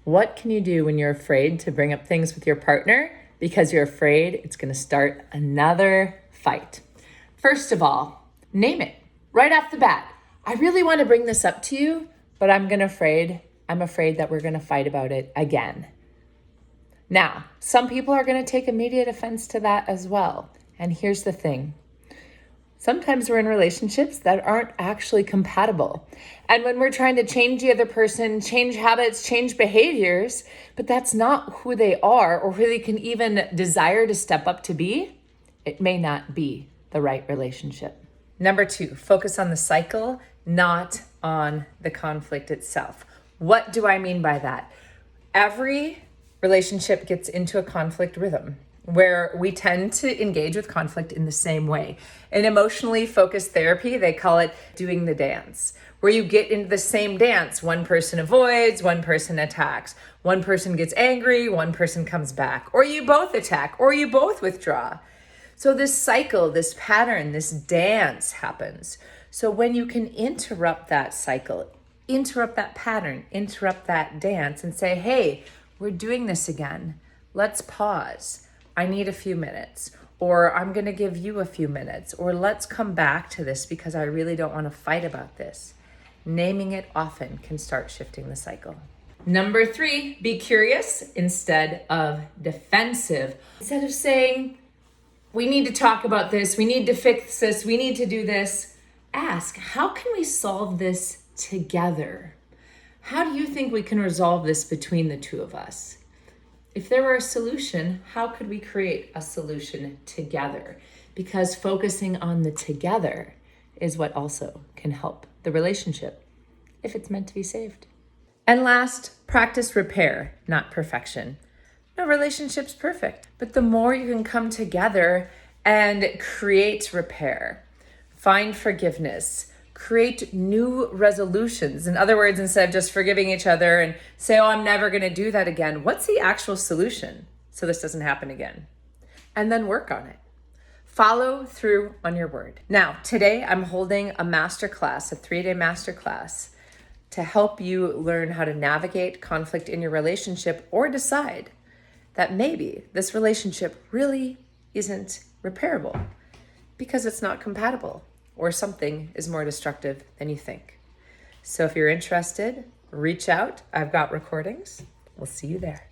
What can you do when you're afraid to bring up things with your partner because you're afraid it's going to start another fight? First of all, name it right off the bat. I really want to bring this up to you, but I'm afraid that we're going to fight about it again. Now, some people are going to take immediate offense to that as well. And here's the thing. Sometimes we're in relationships that aren't actually compatible. And when we're trying to change the other person, change habits, change behaviors, but that's not who they are or who they can even desire to step up to be, it may not be the right relationship. Number 2, focus on the cycle, not on the conflict itself. What do I mean by that? Every relationship gets into a conflict rhythm where we tend to engage with conflict in the same way. In emotionally focused therapy, they call it doing the dance, where you get into the same dance. One person avoids, one person attacks. One person gets angry, one person comes back. Or you both attack, or you both withdraw. So this cycle, this pattern, this dance happens. So when you can interrupt that cycle, interrupt that pattern, interrupt that dance and say, hey, we're doing this again. Let's pause. I need a few minutes, or I'm going to give you a few minutes, or let's come back to this because I really don't want to fight about this. Naming it often can start shifting the cycle. Number 3, be curious instead of defensive. Instead of saying, we need to talk about this, we need to fix this, we need to do this, ask, how can we solve this together? How do you think we can resolve this between the two of us? If there were a solution, how could we create a solution together? Because focusing on the together is what also can help the relationship if it's meant to be saved. And last, practice repair, not perfection. No relationship's perfect, but the more you can come together and create repair, find forgiveness, create new resolutions. In other words, instead of just forgiving each other and say, oh, I'm never going to do that again. What's the actual solution so this doesn't happen again? And then work on it. Follow through on your word. Now, today I'm holding a masterclass, a 3-day masterclass to help you learn how to navigate conflict in your relationship or decide that maybe this relationship really isn't repairable because it's not compatible, or something is more destructive than you think. So if you're interested, reach out. I've got recordings. We'll see you there.